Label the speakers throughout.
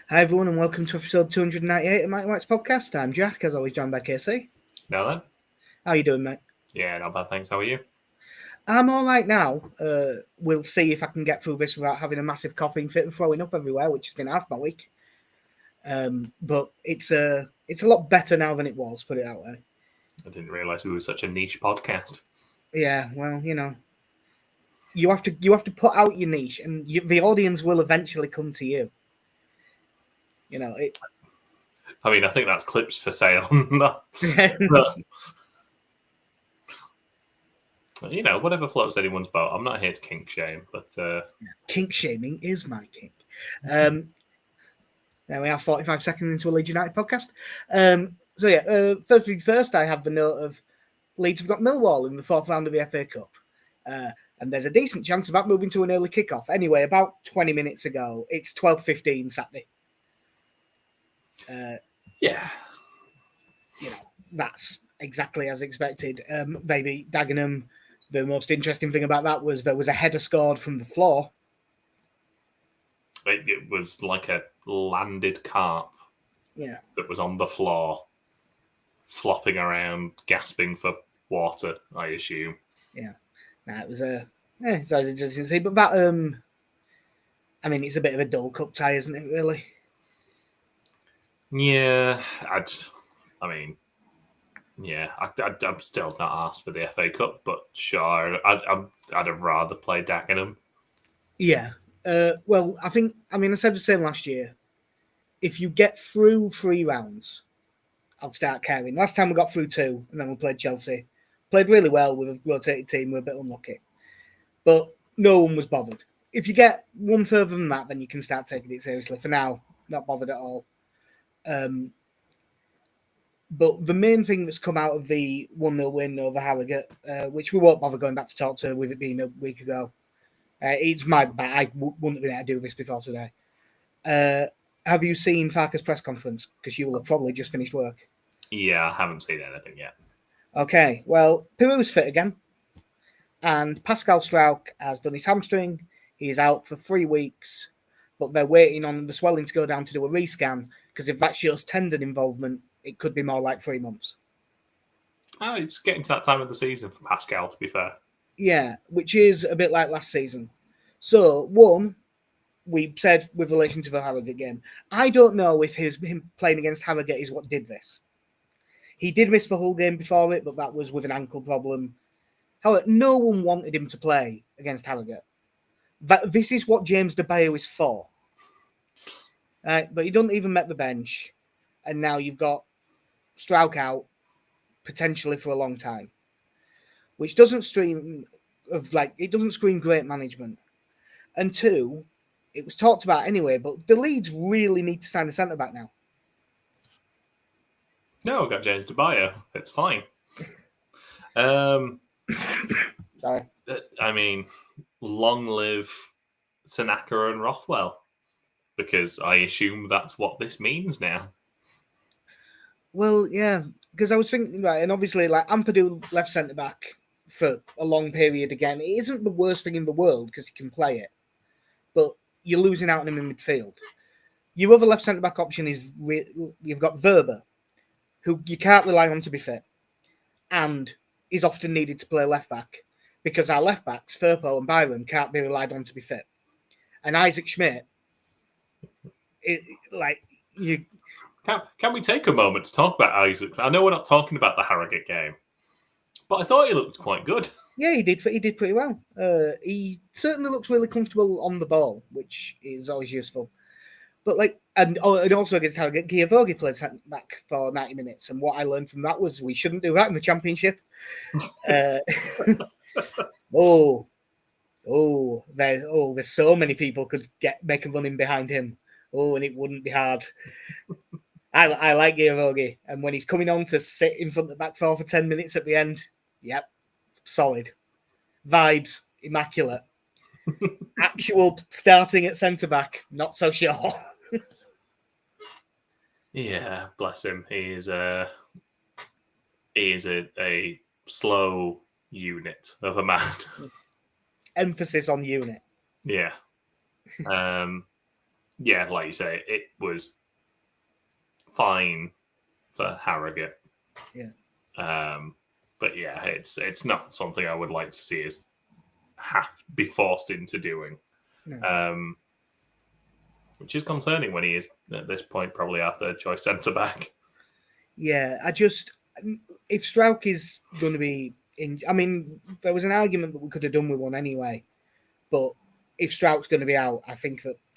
Speaker 1: Hi everyone and welcome to episode 298 of Mike White's podcast. I'm Jack, as always joined by Casey.
Speaker 2: Now then.
Speaker 1: How you doing, mate?
Speaker 2: Yeah, not bad, thanks. How are you?
Speaker 1: I'm alright now. We'll see if I can get through this without having a massive coughing fit and throwing up everywhere, which has been half my week. But it's a lot better now than it was, put it that way.
Speaker 2: I didn't realise we were such a niche podcast.
Speaker 1: Yeah, well, you have to put out your niche, and the audience will eventually come to you.
Speaker 2: I mean, I think that's clips for sale. Whatever floats anyone's boat. I'm not here to kink shame, but
Speaker 1: kink shaming is my kink. There we are, 45 seconds into a Leeds United podcast. First thing first, I have the note of Leeds have got Millwall in the fourth round of the FA Cup. And there's a decent chance of that moving to an early kickoff. Anyway, about 20 minutes ago, it's 12:15 Saturday.
Speaker 2: Yeah.
Speaker 1: That's exactly as expected. Maybe Dagenham, the most interesting thing about that was there was a header scored from the floor.
Speaker 2: It was like a landed carp that was on the floor, flopping around, gasping for water, I assume.
Speaker 1: Yeah. It was it's always interesting to see. But that, it's a bit of a dull cup tie, isn't it, really?
Speaker 2: Yeah, I'm still not asked for the FA Cup, but sure, I'd have rather played Dagenham.
Speaker 1: Yeah. Well, I said the same last year. If you get through 3 rounds, I'll start caring. Last time we got through 2, and then we played Chelsea. Played really well with a rotated team. We're a bit unlucky. But no one was bothered. If you get one further than that, then you can start taking it seriously. For now, not bothered at all. But the main thing that's come out of the 1-0 win over Harrogate, which we won't bother going back to talk to with it being a week ago. It's my bad. I wouldn't have been able to do this before today. Have you seen Farke's press conference? Because you will have probably just finished work.
Speaker 2: Yeah, I haven't seen anything yet.
Speaker 1: Okay, well, Piru's fit again. And Pascal Struijk has done his hamstring. He is out for 3 weeks. But they're waiting on the swelling to go down to do a rescan. Because if that shows tendon involvement, it could be more like 3 months.
Speaker 2: Oh, it's getting to that time of the season for Pascal, to be fair.
Speaker 1: Yeah, which is a bit like last season. So, one, we said with relation to the Harrogate game, I don't know if him playing against Harrogate is what did this. He did miss the whole game before it, but that was with an ankle problem. However, no one wanted him to play against Harrogate. This is what James De Bayo is for. But he doesn't even met the bench. And now you've got Struijk out, potentially for a long time. Which doesn't scream great management. And 2, it was talked about anyway, but the Leeds really need to sign a centre-back now.
Speaker 2: No, I've got James De Bayo. It's fine.
Speaker 1: Sorry.
Speaker 2: Long live Tanaka and Rothwell, because I assume that's what this means now.
Speaker 1: Well, yeah, because I was thinking, right, and obviously, like, Ampadu left centre-back for a long period again. It isn't the worst thing in the world because he can play it, but you're losing out on him in midfield. Your other left centre-back option is you've got Verber, who you can't rely on to be fit, and is often needed to play left-back because our left-backs, Firpo and Byron, can't be relied on to be fit. And Isaac Schmidt,
Speaker 2: Can we take a moment to talk about Isaac? I know we're not talking about the Harrogate game, but I thought he looked quite good.
Speaker 1: Yeah, he did pretty well. He certainly looks really comfortable on the ball, which is always useful. But and also against Harrogate, Giavogi played centre back for 90 minutes, and what I learned from that was we shouldn't do that in the Championship. There's so many people could make a run in behind him. And it wouldn't be hard. I like Giavogi, and when he's coming on to sit in front of the back four for 10 minutes at the end, yep, solid. Vibes, immaculate. Actual starting at centre-back, not so sure.
Speaker 2: Yeah, bless him. He is a slow unit of a man.
Speaker 1: Emphasis on unit.
Speaker 2: Yeah. yeah, like you say, it was fine for Harrogate.
Speaker 1: Yeah.
Speaker 2: But yeah, it's not something I would like to see us be forced into doing.
Speaker 1: No.
Speaker 2: Which is concerning when he is at this point probably our third choice centre back.
Speaker 1: Yeah, if Struijk is going to be in, I mean, there was an argument that we could have done with one anyway, but if Struik's going to be out,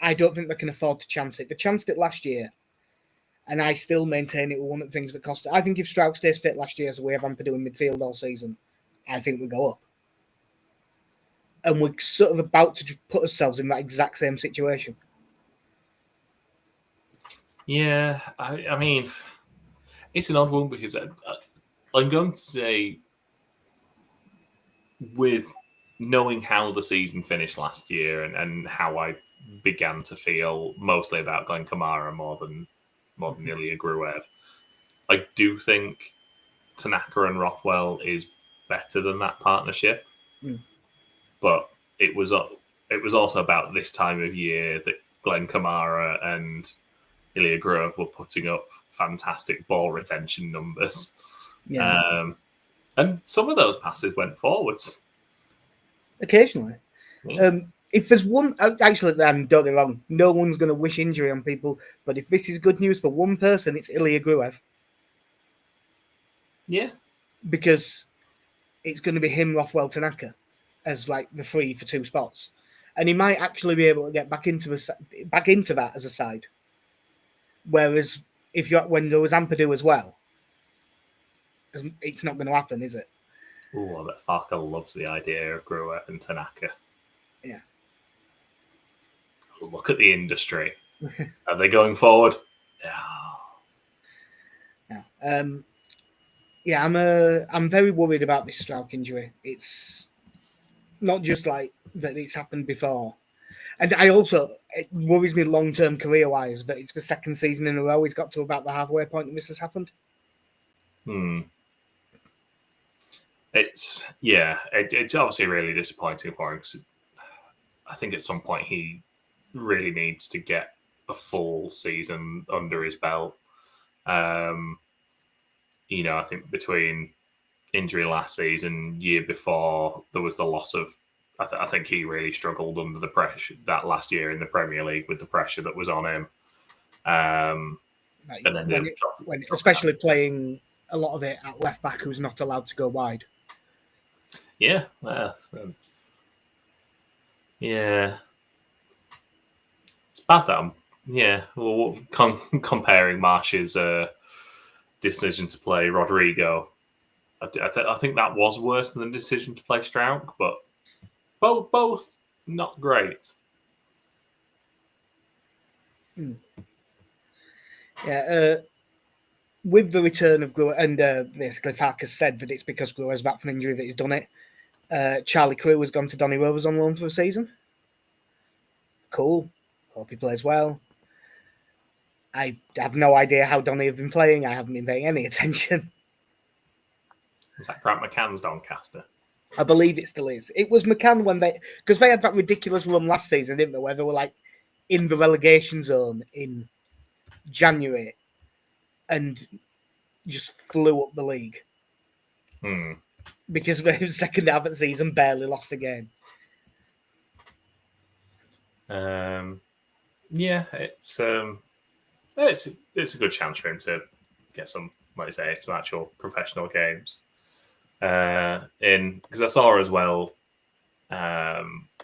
Speaker 1: I don't think they can afford to chance it. They chanced it last year, and I still maintain it was one of the things that cost it. I think if Struijk stays fit last year, as we have Ampadu in midfield all season, I think we go up. And we're sort of about to put ourselves in that exact same situation.
Speaker 2: Yeah, I mean, it's an odd one because I'm going to say, with knowing how the season finished last year and how I began to feel mostly about Glenn Kamara more than Ilya Gruev, I do think Tanaka and Rothwell is better than that partnership. But it was also about this time of year that Glenn Kamara and Ilya Gruev were putting up fantastic ball retention numbers.
Speaker 1: Yeah.
Speaker 2: And some of those passes went forwards.
Speaker 1: Occasionally.
Speaker 2: Yeah.
Speaker 1: If there's one, actually, don't get me wrong, no one's going to wish injury on people, but if this is good news for one person, it's Ilya Gruev.
Speaker 2: Yeah.
Speaker 1: Because it's going to be him, Rothwell, Tanaka, as like the three for two spots. And he might actually be able to get back into that as a side. Whereas when there was Ampadu as well, it's not going to happen, is it?
Speaker 2: Oh, I bet Farka loves the idea of Gruev and Tanaka.
Speaker 1: Yeah.
Speaker 2: Look at the industry. Are they going forward?
Speaker 1: No. Yeah, I'm very worried about this Struijk injury. It's not just like that it's happened before. And it worries me long-term career-wise that it's the second season in a row he's got to about the halfway point and this has happened.
Speaker 2: It's obviously really disappointing for him because I think at some point he really needs to get a full season under his belt. I think between injury last season, year before, there was the loss of. I think he really struggled under the pressure that last year in the Premier League with the pressure that was on him. And then
Speaker 1: especially playing a lot of it at left back, who's not allowed to go wide.
Speaker 2: Yeah, yeah. It's bad that comparing Marsh's decision to play Rodrigo. I think that was worse than the decision to play Struijk, but both not great.
Speaker 1: Yeah, with the return of Gruev, and basically Farkas said that it's because Gruev's back from injury that he's done it. Charlie Crew has gone to Donny Rovers on loan for a season. Cool. Hope he plays well. I have no idea how Donny have been playing. I haven't been paying any attention.
Speaker 2: Is that Grant McCann's Doncaster?
Speaker 1: I believe it still is. It was McCann because they had that ridiculous run last season, didn't they? Where they were like in the relegation zone in January and just flew up the league. Because the second half of the season barely lost a game.
Speaker 2: Yeah, it's a good chance for him to get some, like I say, some actual professional games. Because I saw as well,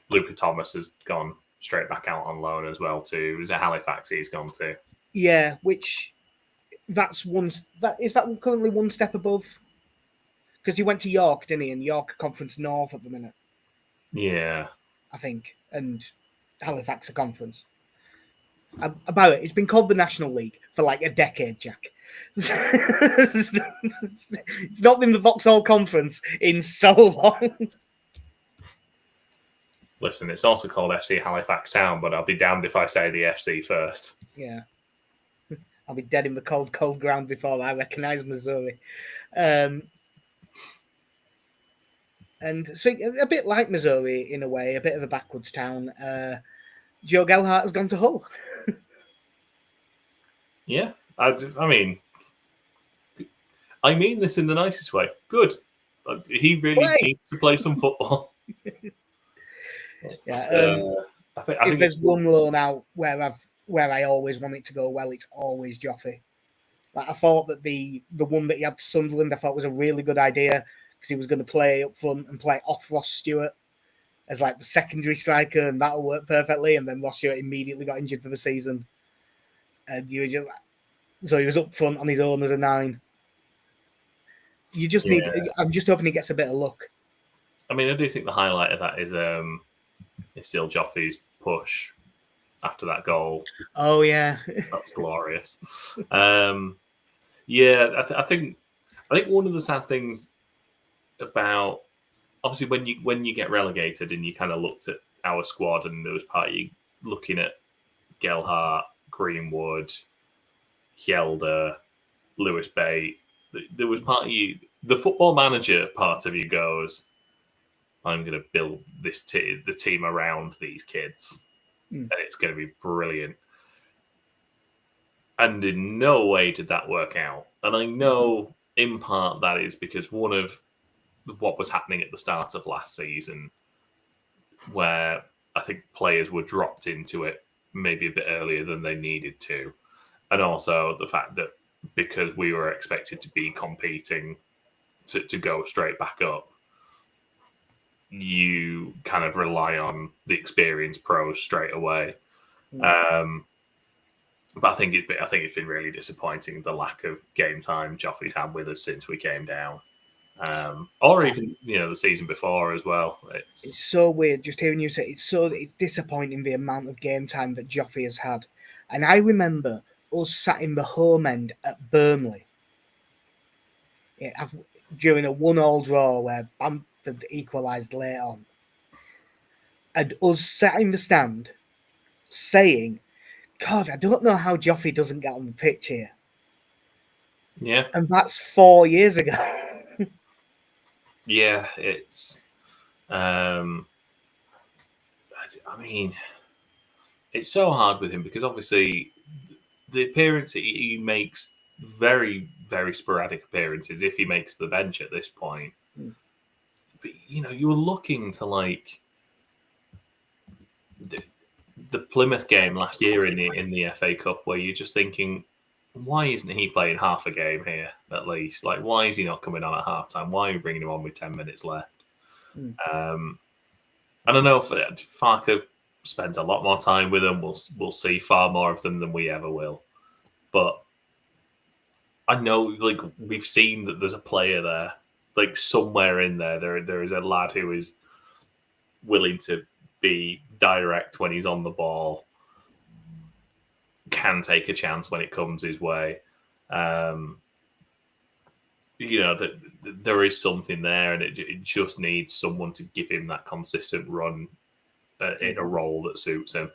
Speaker 2: Luca Thomas has gone straight back out on loan as well too. Is it Halifax he's gone to?
Speaker 1: Yeah, which is that currently one step above? Because he went to York, didn't he? And York Conference North at the minute.
Speaker 2: Yeah,
Speaker 1: I think, and Halifax a conference. About it, it's been called the National League for like a decade, Jack. It's not been the Vauxhall Conference in so long.
Speaker 2: Listen, it's also called FC Halifax Town, but I'll be damned if I say the FC first.
Speaker 1: Yeah. I'll be dead in the cold ground before I recognise Missouri. And a bit like Missouri in a way, a bit of a backwards town. Joe Gelhardt has gone to Hull.
Speaker 2: Yeah, I mean this in the nicest way. Good. He really
Speaker 1: Play.
Speaker 2: needs to play some football. I think
Speaker 1: If there's
Speaker 2: it's
Speaker 1: one loan out where I always want it to go well, it's always Joffrey. Like I thought that the one that he had to Sunderland, I thought was a really good idea because he was going to play up front and play off Ross Stewart as like the secondary striker, and that'll work perfectly. And then Ross Stewart immediately got injured for the season, and you were just so he was up front on his own as a 9. You just need. I'm just hoping he gets a bit of luck.
Speaker 2: I mean, I do think the highlight of that is still Joffrey's push after that goal.
Speaker 1: Oh yeah,
Speaker 2: that's glorious. Yeah, I think one of the sad things about obviously when you get relegated and you kind of looked at our squad and there was part of you looking at Gelhardt, Greenwood, Hjelde, Lewis Bate. There was part of you, the football manager part of you goes, I'm going to build the team around these kids, and it's going to be brilliant. And in no way did that work out. And I know in part that is because one of what was happening at the start of last season, where I think players were dropped into it maybe a bit earlier than they needed to. And also the fact that because we were expected to be competing to go straight back up, you kind of rely on the experienced pros straight away. But I think it's been really disappointing, the lack of game time Joffrey's had with us since we came down, or even the season before as well.
Speaker 1: It's so weird just hearing you say it's disappointing the amount of game time that Joffrey has had. And I remember us sat in the home end at Burnley during a 1-1 draw where Bamford equalised late on, and us sat in the stand saying, God, I don't know how Joffrey doesn't get on the pitch here.
Speaker 2: Yeah.
Speaker 1: And that's 4 years ago.
Speaker 2: Yeah, it's... I mean, it's so hard with him because obviously the appearance he makes, very, very sporadic appearances if he makes the bench at this point. But, you were looking to like... The Plymouth game last year in the FA Cup, where you're just thinking, why isn't he playing half a game here at least? Like, why is he not coming on at half time? Why are we bringing him on with 10 minutes left? And I know Farke spends a lot more time with them. We'll see far more of them than we ever will. But I know, like, we've seen that there's a player there, like somewhere in there. There is a lad who is willing to be direct when he's on the ball, can take a chance when it comes his way. That there is something there, and it just needs someone to give him that consistent run in a role that suits him.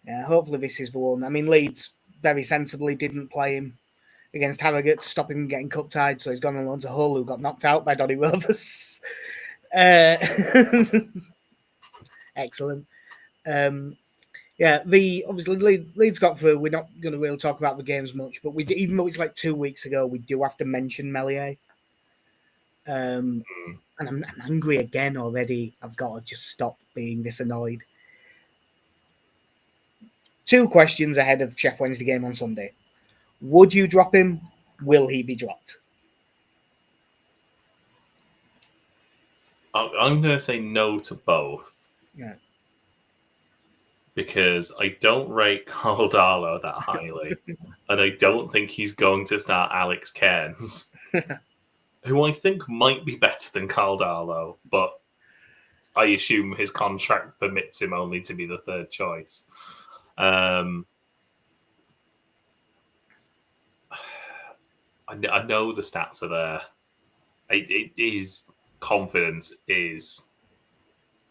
Speaker 1: Yeah, hopefully this is the one. I mean, Leeds very sensibly didn't play him against Harrogate to stop him getting cup tied, so he's gone on loan to Hull, who got knocked out by Donny Rovers. Excellent. Obviously Leeds got through. We're not going to really talk about the games much, but even though it's like 2 weeks ago, we do have to mention Meslier. And I'm angry again already. I've got to just stop being this annoyed. 2 questions ahead of Sheffield Wednesday game on Sunday. Would you drop him? Will he be dropped?
Speaker 2: I'm going to say no to both.
Speaker 1: Yeah.
Speaker 2: Because I don't rate Carl Darlow that highly. And I don't think he's going to start Alex Cairns, who I think might be better than Carl Darlow, but I assume his contract permits him only to be the third choice. I know the stats are there. His confidence is,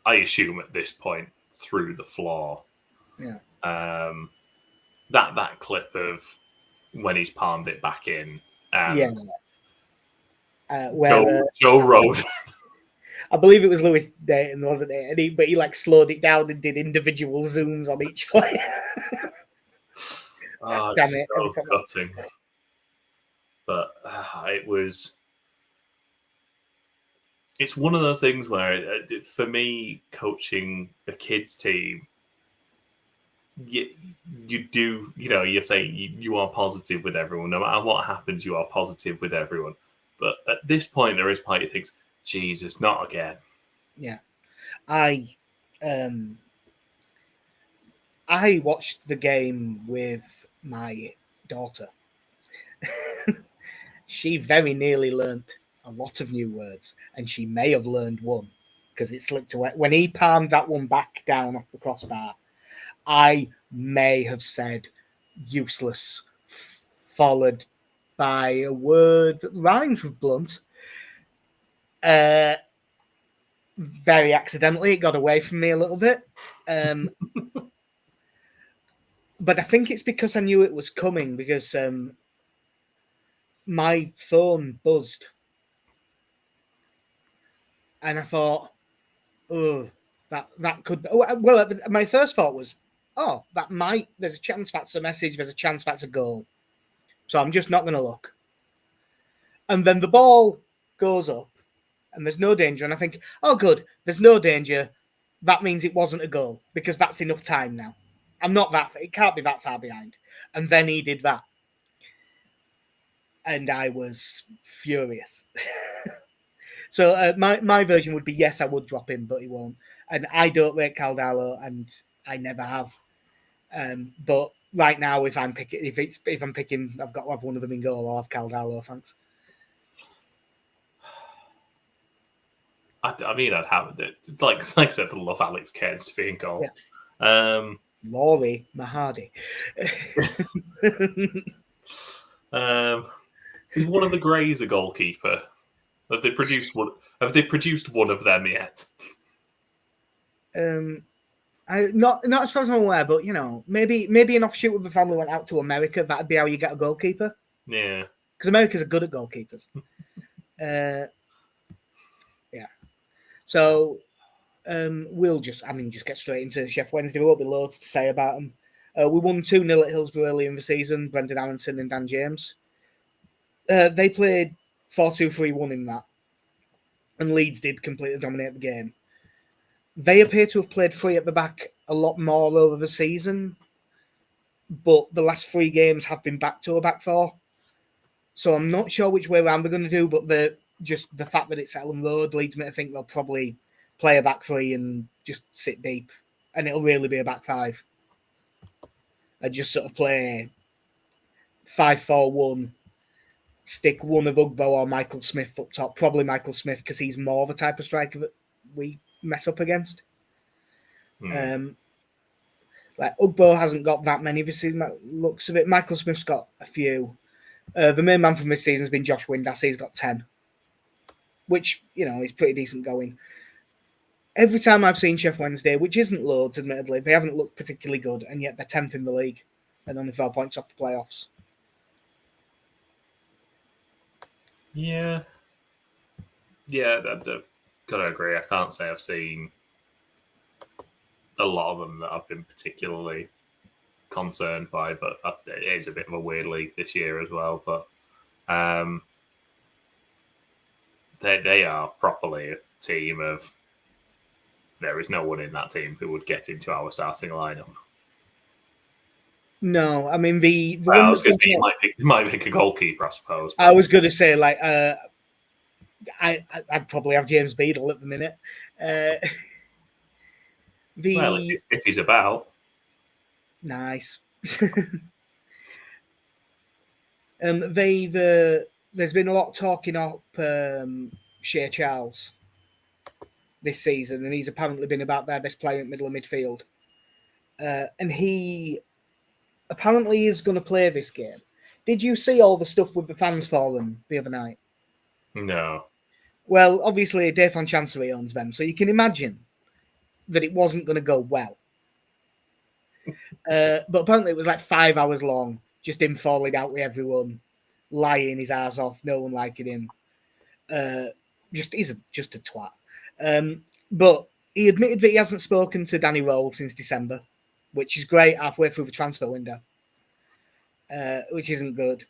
Speaker 2: I assume at this point, through the floor.
Speaker 1: Yeah.
Speaker 2: That clip of when he's palmed it back in, and Joe Roden.
Speaker 1: I believe it was Lewis Dayton, wasn't it? And he like slowed it down and did individual zooms on each player.
Speaker 2: Oh,
Speaker 1: Damn
Speaker 2: it's
Speaker 1: it!
Speaker 2: so gutting. But it's one of those things where, for me, coaching a kids team, you do, you say you are positive with everyone. No matter what happens, you are positive with everyone. But at this point, there is part of thinks, Jesus, not again.
Speaker 1: Yeah. I watched the game with my daughter. She very nearly learnt a lot of new words, and she may have learned one because it slipped away. When he palmed that one back down off the crossbar, I may have said useless, followed by a word that rhymes with blunt. Very accidentally, it got away from me a little bit. But I think it's because I knew it was coming, because my phone buzzed. And I thought, oh, that could be. Well, my first thought was, oh, there's a chance that's a message, there's a chance that's a goal. So I'm just not going to look. And then the ball goes up and there's no danger. And I think, oh, good, there's no danger. That means it wasn't a goal, because that's enough time now. It can't be that far behind. And then he did that. And I was furious. So my version would be, yes, I would drop him, but he won't. And I don't rate Caldaro, and I never have. But right now, if I'm picking, I've got to have one of them in goal. I'll have Caldaro. Thanks.
Speaker 2: I mean, I'd have it. Like I said, I love Alex Cairns to be in goal.
Speaker 1: Yeah. Laurie Mahadi.
Speaker 2: Is one of the Greys a goalkeeper? Have they produced one? Have they produced one of them yet?
Speaker 1: Not as far as I'm aware, but maybe an offshoot of the family went out to America. That'd be how you get a goalkeeper.
Speaker 2: Yeah,
Speaker 1: because Americans are good at goalkeepers. Yeah. So we'll just get straight into Sheffield Wednesday. There won't be loads to say about them. We won 2-0 at Hillsborough early in the season. Brendan Aronson and Dan James. They played 4-2-3-1 in that, and Leeds did completely dominate the game. They appear to have played free at the back a lot more over the season, but the last 3 games have been back to a back 4. So I'm not sure which way around they're going to do, but the fact that it's Elland Road leads me to think they'll probably play a back 3 and just sit deep, and it'll really be a back 5. And just sort of play 5-4-1, stick one of Ugbo or Michael Smith up top. Probably Michael Smith, because he's more the type of striker that we mess up against. Like Ugbo hasn't got that many this season, looks of it. Michael Smith's got a few. The main man from this season has been Josh Windass. He's got 10, which is pretty decent going. Every time I've seen Sheffield Wednesday, which isn't loads, admittedly, they haven't looked particularly good, and yet they're 10th in the league and only 4 points off the playoffs.
Speaker 2: Yeah, I've got to agree. I can't say I've seen a lot of them that I've been particularly concerned by, but it is a bit of a weird league this year as well. But they are properly a team of. There is no one in that team who would get into our starting lineup.
Speaker 1: No, I mean the
Speaker 2: I was going to say he might make a goalkeeper, I suppose.
Speaker 1: I was going to say I'd probably have James Beadle at the minute.
Speaker 2: Well, if he's about.
Speaker 1: Nice. There's been a lot of talking up Shea Charles this season, and he's apparently been about their best player in middle of midfield. And he apparently is going to play this game. Did you see all the stuff with the fans forum the other night?
Speaker 2: No.
Speaker 1: Well, obviously, Dave Van Chancery owns them, so you can imagine that it wasn't going to go well. But apparently it was like 5 hours long, just him falling out with everyone, lying his ass off, no one liking him. He's just a twat. But he admitted that he hasn't spoken to Danny Rowell since December, which is great halfway through the transfer window. which isn't good.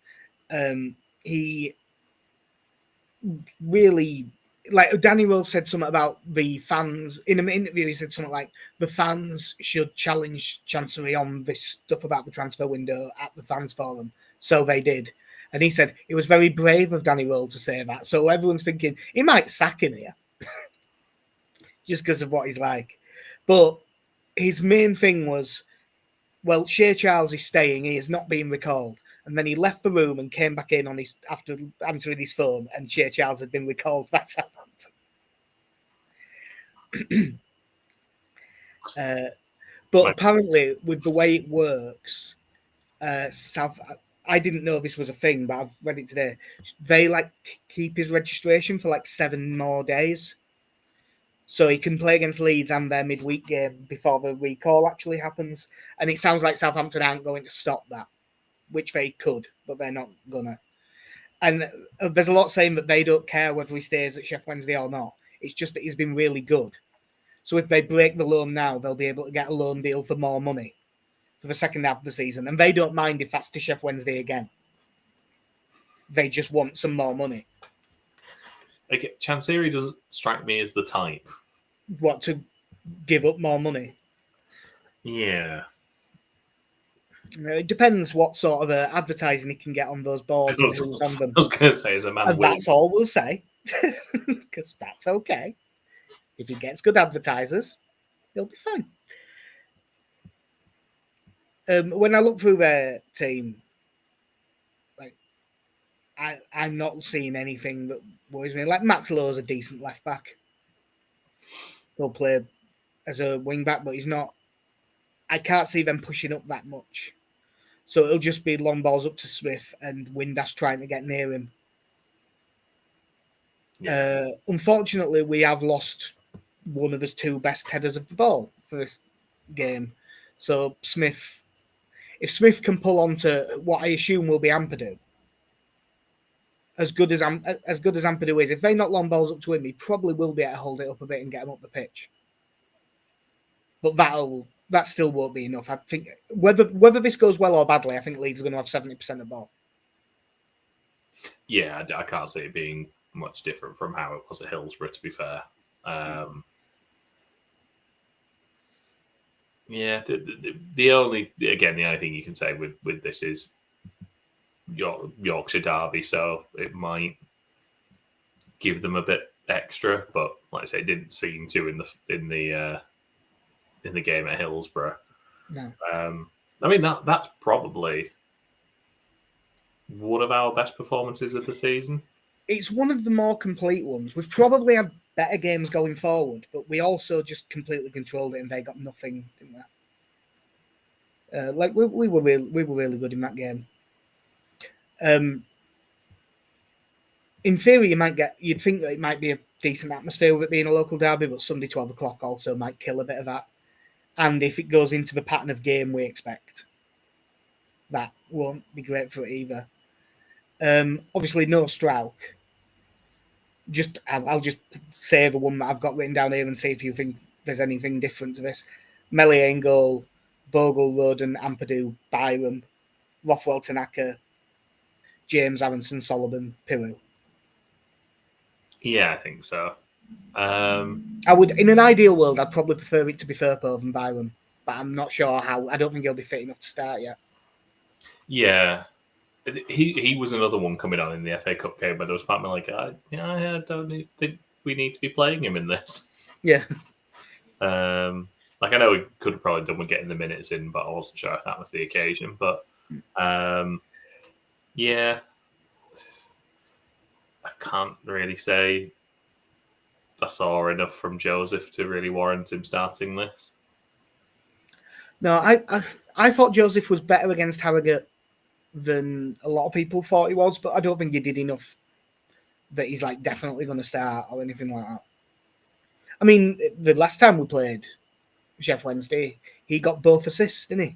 Speaker 1: He really, like, Danny Rose said something about the fans in an interview. He said something like the fans should challenge Chancery on this stuff about the transfer window at the fans forum. So they did. And he said it was very brave of Danny Rose to say that. So everyone's thinking he might sack him here just because of what he's like. But his main thing was, well, Shea Charles is staying. He is not being recalled. And then he left the room and came back in on his after answering his phone, and Shea Charles had been recalled. That's Southampton. But apparently, with the way it works, I didn't know this was a thing, but I've read it today. They like keep his registration for like 7 more days, so he can play against Leeds and their midweek game before the recall actually happens. And it sounds like Southampton aren't going to stop that, which they could, but they're not gonna. And there's a lot saying that they don't care whether he stays at Sheffield Wednesday or not. It's just that he's been really good. So if they break the loan now, they'll be able to get a loan deal for more money for the second half of the season. And they don't mind if that's to Sheffield Wednesday again. They just want some more money.
Speaker 2: Like, Chansiri doesn't strike me as the type.
Speaker 1: What, to give up more money?
Speaker 2: Yeah.
Speaker 1: It depends what sort of advertising he can get on those boards and who's on them.
Speaker 2: I was going to say, as a man,
Speaker 1: and that's all we'll say, because that's okay. If he gets good advertisers, he'll be fine. When I look through their team, like I'm not seeing anything that worries me. Like Max Lowe's a decent left back. He'll play as a wing back, but he's not. I can't see them pushing up that much. So it'll just be long balls up to Smith and Windass trying to get near him. Yeah. Unfortunately, we have lost one of his 2 best headers of the ball for this game. So Smith, if Smith can pull on to what I assume will be Ampadu, as good as Ampadu is, if they knock long balls up to him, he probably will be able to hold it up a bit and get him up the pitch. But that still won't be enough. I think whether this goes well or badly, I think Leeds are going to have 70% of the ball.
Speaker 2: Yeah, I can't see it being much different from how it was at Hillsborough, to be fair. Yeah, the only thing you can say with this is Yorkshire derby, so it might give them a bit extra, but like I say, it didn't seem to in the game at Hillsborough.
Speaker 1: No.
Speaker 2: I mean that's probably one of our best performances of the season.
Speaker 1: It's one of the more complete ones. We've probably had better games going forward, but we also just completely controlled it, and they got nothing, didn't they? Like we were really good in that game. In theory, you'd think that it might be a decent atmosphere with it being a local derby, but Sunday 12 o'clock also might kill a bit of that. And if it goes into the pattern of game we expect, that won't be great for it either. Obviously, no Struijk. I'll just say the one that I've got written down here and see if you think there's anything different to this. Mellier in goal, Bogle, Roden, Ampadu, Byram, Rothwell, Tanaka, James, Aronson, Solomon, Piru.
Speaker 2: Yeah, I think so.
Speaker 1: I would, in an ideal world, I'd probably prefer it to be Firpo than Byram, but I'm not sure how. I don't think he'll be fit enough to start yet.
Speaker 2: Yeah. He was another one coming on in the FA Cup game where there was part of me like, I don't think we need to be playing him in this.
Speaker 1: Yeah.
Speaker 2: Like I know we could have probably done with getting the minutes in, but I wasn't sure if that was the occasion. But yeah, I can't really say I saw enough from Joseph to really warrant him starting this.
Speaker 1: No, I thought Joseph was better against Harrogate than a lot of people thought he was, but I don't think he did enough that he's like definitely going to start or anything like that. I mean, the last time we played Sheffield Wednesday, he got both assists, didn't he?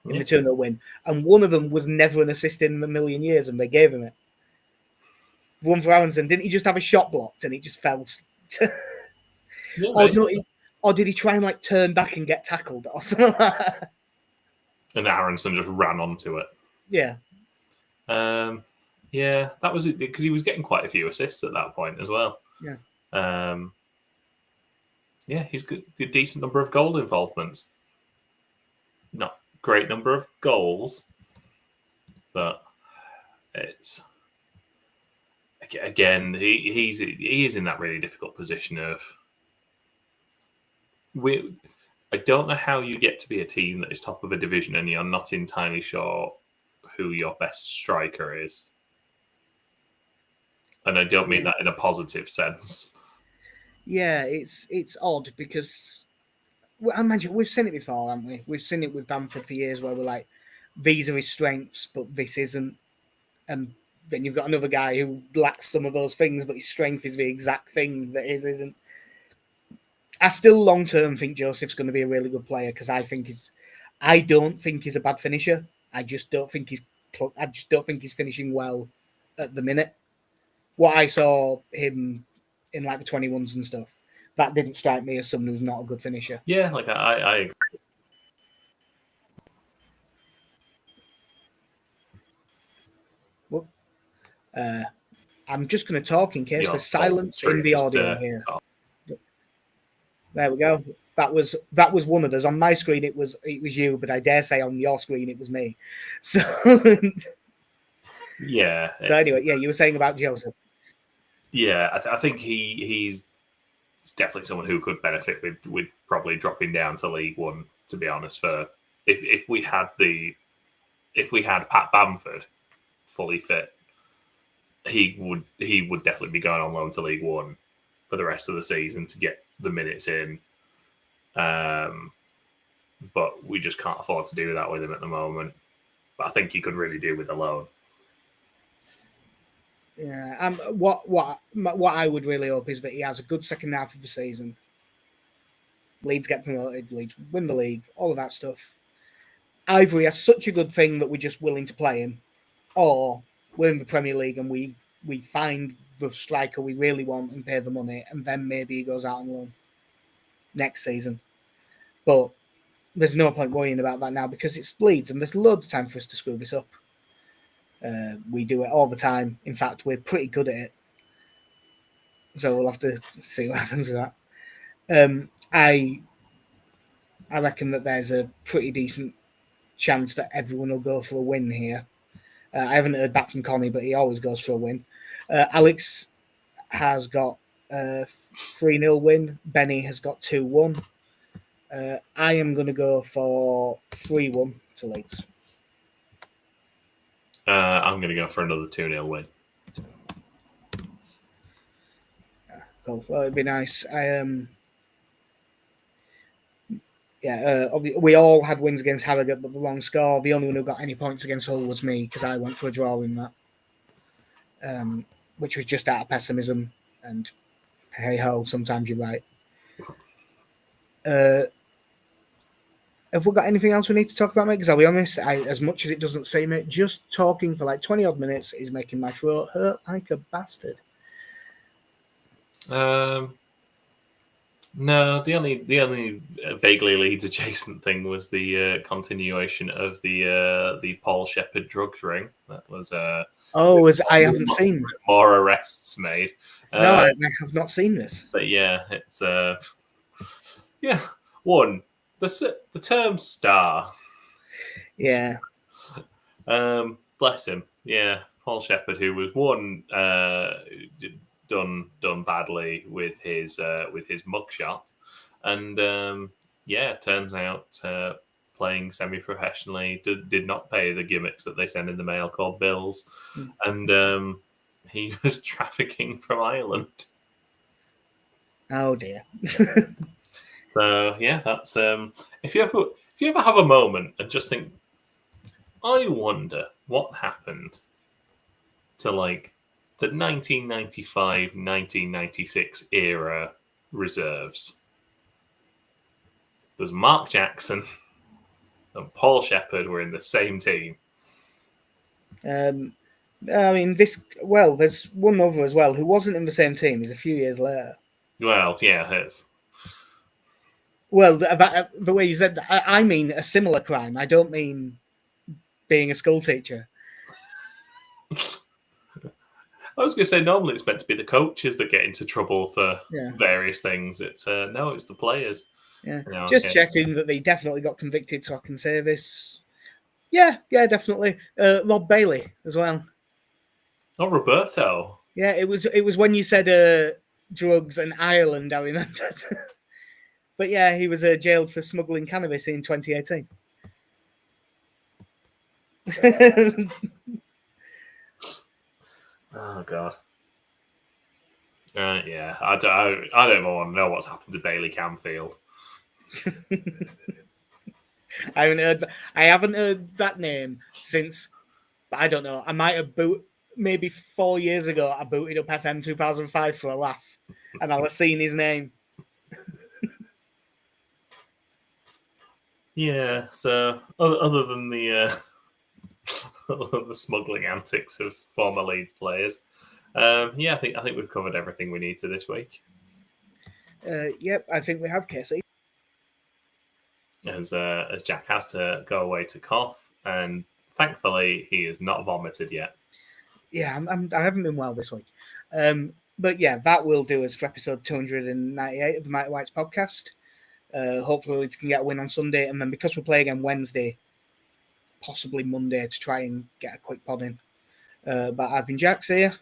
Speaker 1: In the 2-0 win. And one of them was never an assist in a million years, and they gave him it. One for Aronson. Didn't he just have a shot blocked and he just fell? Or did he try and like turn back and get tackled or something like that?
Speaker 2: And Aronson just ran onto it.
Speaker 1: Yeah.
Speaker 2: Yeah, that was it, because he was getting quite a few assists at that point as well.
Speaker 1: Yeah.
Speaker 2: Yeah, he's got a decent number of goal involvements. Not great number of goals, but it's again he is in that really difficult position of I don't know how you get to be a team that is top of a division and you're not entirely sure who your best striker is. And I don't mean that in a positive sense.
Speaker 1: Yeah, it's odd because I imagine we've seen it before, haven't we? We've seen it with Bamford for years where we're like, these are his strengths, but this isn't. And then you've got another guy who lacks some of those things, but his strength is the exact thing that his isn't. I still long term think Joseph's going to be a really good player because I don't think he's a bad finisher. I just don't think he's finishing well at the minute. What I saw him in like the 21s and stuff, that didn't strike me as someone who's not a good finisher.
Speaker 2: Yeah, like I agree.
Speaker 1: Well, I'm just going to talk in case there's silence in the audio here. There we go. That was one of us. On my screen, it was you, but I dare say on your screen it was me. So
Speaker 2: yeah.
Speaker 1: So anyway, yeah, you were saying about Joseph.
Speaker 2: Yeah, I think he's definitely someone who could benefit with probably dropping down to League One. To be honest, for if we had Pat Bamford fully fit, he would definitely be going on loan to League One for the rest of the season to get the minutes in. But we just can't afford to do that with him at the moment. But I think he could really do with a loan.
Speaker 1: Yeah, what I would really hope is that he has a good second half of the season. Leeds get promoted, Leeds win the league, all of that stuff. Either he has such a good thing that we're just willing to play him, or we're in the Premier League and we find the striker we really want and pay the money, and then maybe he goes out on loan next season. But there's no point worrying about that now because it's Leeds and there's loads of time for us to screw this up. We do it all the time. In fact, we're pretty good at it. So we'll have to see what happens with that. I reckon that there's a pretty decent chance that everyone will go for a win here. I haven't heard back from Connie, but he always goes for a win. Alex has got a 3-0 win. Benny has got 2-1. I am going to go for 3-1 to Leeds.
Speaker 2: I'm going to go for another 2-0 win.
Speaker 1: Cool. Well, it'd be nice. We all had wins against Harrogate, but the wrong score. The only one who got any points against Hull was me because I went for a draw in that, which was just out of pessimism. And hey ho, sometimes you're right. Have we got anything else we need to talk about, mate? Because I'll be honest, as much as it doesn't seem it, just talking for like 20 odd minutes is making my throat hurt like a bastard.
Speaker 2: No, the only vaguely Leeds adjacent thing was the continuation of the Paul Shepherd drugs ring. That was
Speaker 1: I haven't seen
Speaker 2: more arrests made.
Speaker 1: No, I have not seen this.
Speaker 2: But yeah, it's one. The term star.
Speaker 1: Yeah.
Speaker 2: Bless him. Yeah, Paul Shepherd, who was done badly with his mugshot, and turns out playing semi-professionally did not pay the gimmicks that they send in the mail called bills, and he was trafficking from Ireland.
Speaker 1: Oh dear.
Speaker 2: So yeah, that's if you ever have a moment and just think, I wonder what happened to like the 1995-1996 era reserves. There's Mark Jackson and Paul Shepherd were in the same team.
Speaker 1: I mean, there's one other as well who wasn't in the same team. He's a few years later.
Speaker 2: Well, yeah, it is.
Speaker 1: Well, the way you said that, I mean a similar crime. I don't mean being a school teacher.
Speaker 2: I was going to say, normally it's meant to be the coaches that get into trouble for
Speaker 1: Yeah.
Speaker 2: various things. It's no, it's the players.
Speaker 1: Yeah,
Speaker 2: You know,
Speaker 1: just
Speaker 2: okay.
Speaker 1: checking that they definitely got convicted so I can say this. Yeah, definitely. Rob Bailey as well.
Speaker 2: Oh, Roberto.
Speaker 1: Yeah, it was when you said drugs and Ireland, I remember. But yeah, he was jailed for smuggling cannabis in 2018.
Speaker 2: Oh God. Yeah, I don't even want to know what's happened to Bailey Camfield.
Speaker 1: I haven't heard that name since, I don't know. I might have maybe 4 years ago. I booted up FM 2005 for a laugh, and I'll have seen his name.
Speaker 2: Yeah. So other than the the smuggling antics of former Leeds players, yeah, I think we've covered everything we need to this week.
Speaker 1: Yep, I think we have, Casey.
Speaker 2: As Jack has to go away to cough, and thankfully he is not vomited yet.
Speaker 1: Yeah, I haven't been well this week. But yeah, that will do us for episode 298 of the Mighty Whites podcast. Hopefully Leeds can get a win on Sunday, and then because we play again Wednesday, possibly Monday, to try and get a quick pod in. But I've been Jack, see ya.